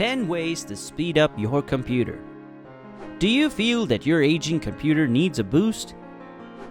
10 ways to speed up your computer. Do you feel that your aging computer needs a boost?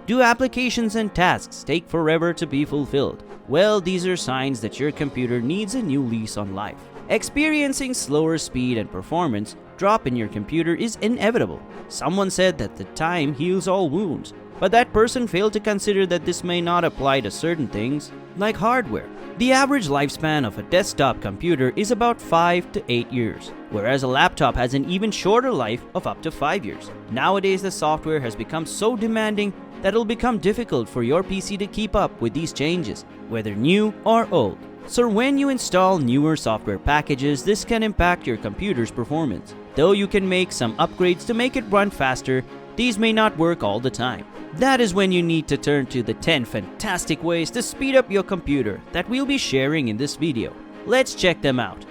Do applications and tasks take forever to be fulfilled? Well, these are signs that your computer needs a new lease on life. Experiencing slower speed and performance drop in your computer is inevitable. Someone said that the time heals all wounds, but that person failed to consider that this may not apply to certain things, like hardware. The average lifespan of a desktop computer is about 5 to 8 years, whereas a laptop has an even shorter life of up to 5 years. Nowadays, the software has become so demanding that it'll become difficult for your PC to keep up with these changes, whether new or old. So when you install newer software packages, this can impact your computer's performance. Though you can make some upgrades to make it run faster, these may not work all the time. That is when you need to turn to the 10 fantastic ways to speed up your computer that we'll be sharing in this video. Let's check them out.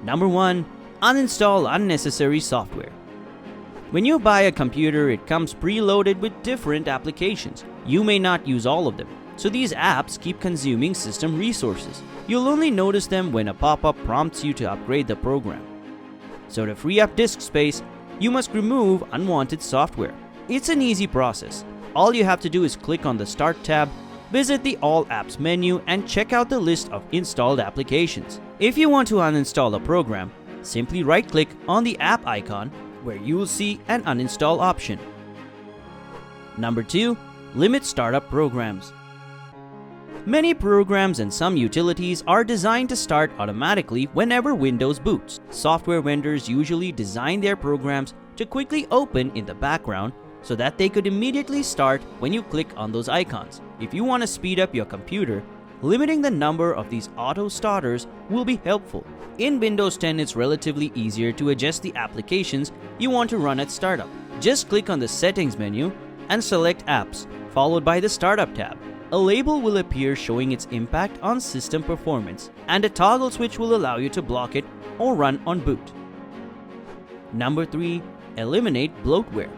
Number 1. Uninstall unnecessary software. When you buy a computer, it comes preloaded with different applications. You may not use all of them, so these apps keep consuming system resources. You'll only notice them when a pop-up prompts you to upgrade the program. So to free up disk space, you must remove unwanted software. It's an easy process. All you have to do is click on the Start tab, visit the All Apps menu, and check out the list of installed applications. If you want to uninstall a program, simply right-click on the app icon where you will see an uninstall option. Number 2. Limit startup programs. Many programs and some utilities are designed to start automatically whenever Windows boots. Software vendors usually design their programs to quickly open in the background so that they could immediately start when you click on those icons. If you want to speed up your computer, limiting the number of these auto starters will be helpful. In Windows 10, it's relatively easier to adjust the applications you want to run at startup. Just click on the Settings menu and select Apps, followed by the Startup tab. A label will appear showing its impact on system performance, and a toggle switch will allow you to block it or run on boot. Number 3. Eliminate bloatware.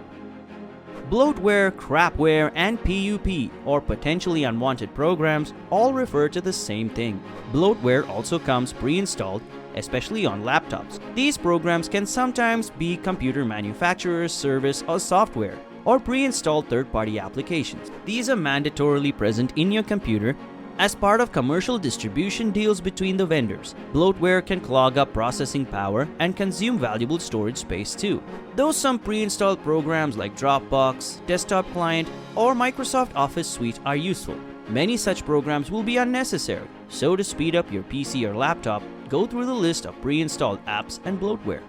Bloatware, crapware, and PUP, or potentially unwanted programs, all refer to the same thing. Bloatware also comes pre-installed, especially on laptops. These programs can sometimes be computer manufacturers' service or software, or pre-installed third-party applications. These are mandatorily present in your computer as part of commercial distribution deals between the vendors. Bloatware can clog up processing power and consume valuable storage space too. Though some pre-installed programs like Dropbox, Desktop Client, or Microsoft Office Suite are useful, many such programs will be unnecessary. So to speed up your PC or laptop, go through the list of pre-installed apps and bloatware.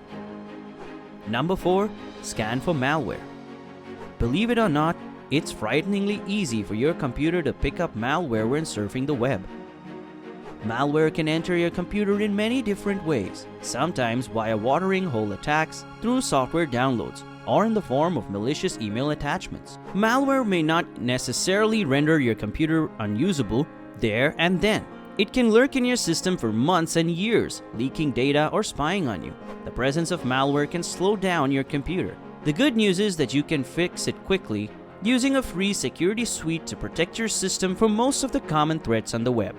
Number 4. Scan for malware. Believe it or not, it's frighteningly easy for your computer to pick up malware when surfing the web. Malware can enter your computer in many different ways, sometimes via watering hole attacks, through software downloads, or in the form of malicious email attachments. Malware may not necessarily render your computer unusable there and then. It can lurk in your system for months and years, leaking data or spying on you. The presence of malware can slow down your computer. The good news is that you can fix it quickly using a free security suite to protect your system from most of the common threats on the web.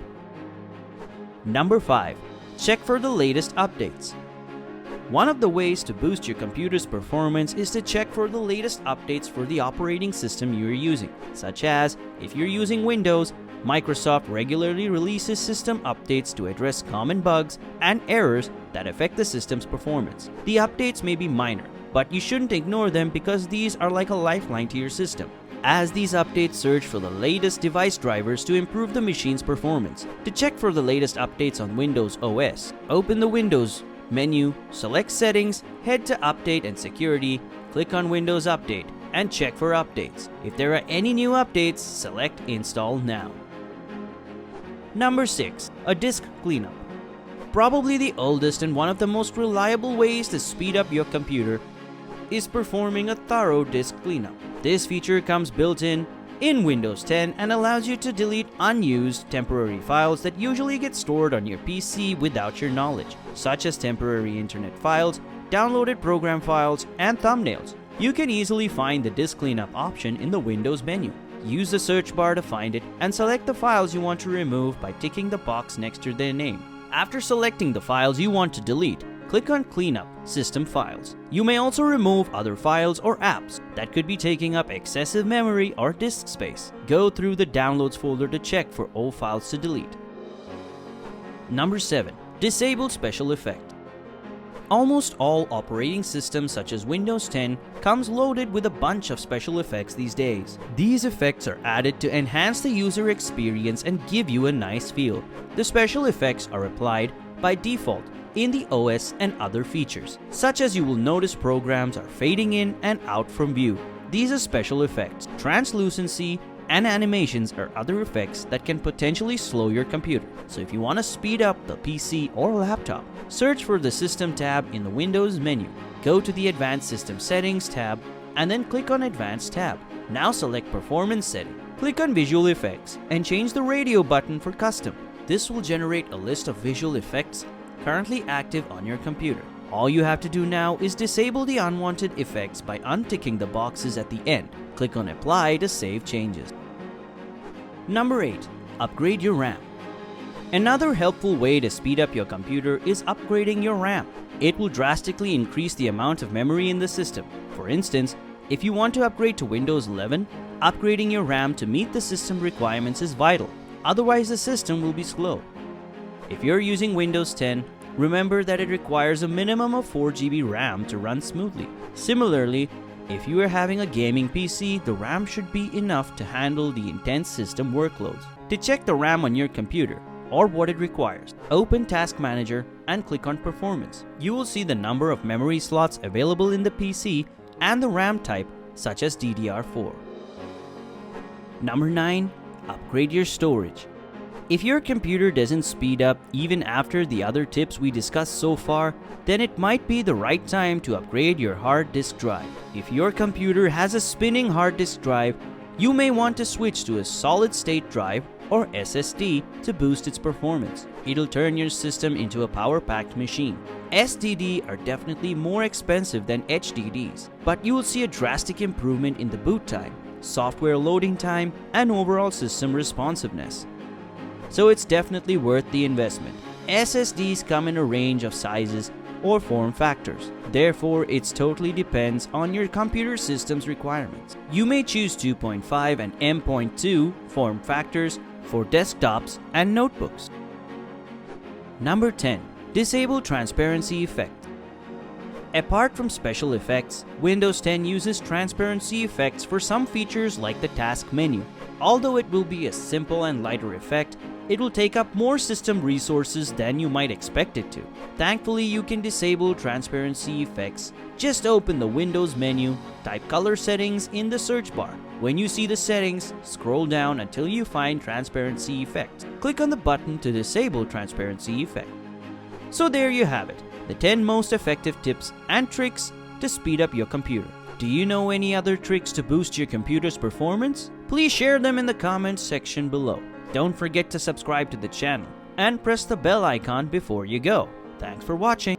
Number 5. Check for the latest updates. One of the ways to boost your computer's performance is to check for the latest updates for the operating system you're using, such as if you're using Windows, Microsoft regularly releases system updates to address common bugs and errors that affect the system's performance. The updates may be minor, but you shouldn't ignore them because these are like a lifeline to your system, as these updates search for the latest device drivers to improve the machine's performance. To check for the latest updates on Windows OS, open the Windows menu, select Settings, head to Update and Security, click on Windows Update, and check for updates. If there are any new updates, select Install Now. Number 6. A disk cleanup. Probably the oldest and one of the most reliable ways to speed up your computer is performing a thorough disk cleanup. This feature comes built in Windows 10 and allows you to delete unused temporary files that usually get stored on your PC without your knowledge, such as temporary internet files, downloaded program files, and thumbnails. You can easily find the disk cleanup option in the Windows menu. Use the search bar to find it and select the files you want to remove by ticking the box next to their name. After selecting the files you want to delete, click on Cleanup System Files. You may also remove other files or apps that could be taking up excessive memory or disk space. Go through the Downloads folder to check for all files to delete. Number 7. Disable Special Effect. Almost all operating systems such as Windows 10 comes loaded with a bunch of special effects these days. These effects are added to enhance the user experience and give you a nice feel. The special effects are applied by default in the OS and other features, such as you will notice programs are fading in and out from view. These are special effects. Translucency and animations are other effects that can potentially slow your computer. So if you want to speed up the PC or laptop, search for the System tab in the Windows menu. Go to the Advanced System Settings tab and then click on Advanced tab. Now select Performance Setting. Click on Visual Effects and change the radio button for Custom. This will generate a list of visual effects currently active on your computer. All you have to do now is disable the unwanted effects by unticking the boxes at the end. Click on Apply to save changes. Number 8. Upgrade your RAM. Another helpful way to speed up your computer is upgrading your RAM. It will drastically increase the amount of memory in the system. For instance, if you want to upgrade to Windows 11, upgrading your RAM to meet the system requirements is vital. Otherwise, the system will be slow. If you're using Windows 10, remember that it requires a minimum of 4 GB RAM to run smoothly. Similarly, if you are having a gaming PC, the RAM should be enough to handle the intense system workloads. To check the RAM on your computer or what it requires, open Task Manager and click on Performance. You will see the number of memory slots available in the PC and the RAM type, such as DDR4. Number 9. Upgrade your storage. If your computer doesn't speed up even after the other tips we discussed so far, then it might be the right time to upgrade your hard disk drive. If your computer has a spinning hard disk drive, you may want to switch to a solid-state drive or SSD to boost its performance. It'll turn your system into a power-packed machine. SSD are definitely more expensive than HDDs, but you will see a drastic improvement in the boot time, software loading time, and overall system responsiveness. So it's definitely worth the investment. SSDs come in a range of sizes or form factors. Therefore, it totally depends on your computer system's requirements. You may choose 2.5 and M.2 form factors for desktops and notebooks. Number 10. Disable Transparency Effect. Apart from special effects, Windows 10 uses transparency effects for some features like the task menu. Although it will be a simple and lighter effect, it will take up more system resources than you might expect it to. Thankfully, you can disable transparency effects. Just open the Windows menu, type color settings in the search bar. When you see the settings, scroll down until you find transparency effect. Click on the button to disable transparency effect. So there you have it, the 10 most effective tips and tricks to speed up your computer. Do you know any other tricks to boost your computer's performance? Please share them in the comments section below. Don't forget to subscribe to the channel and press the bell icon before you go. Thanks for watching.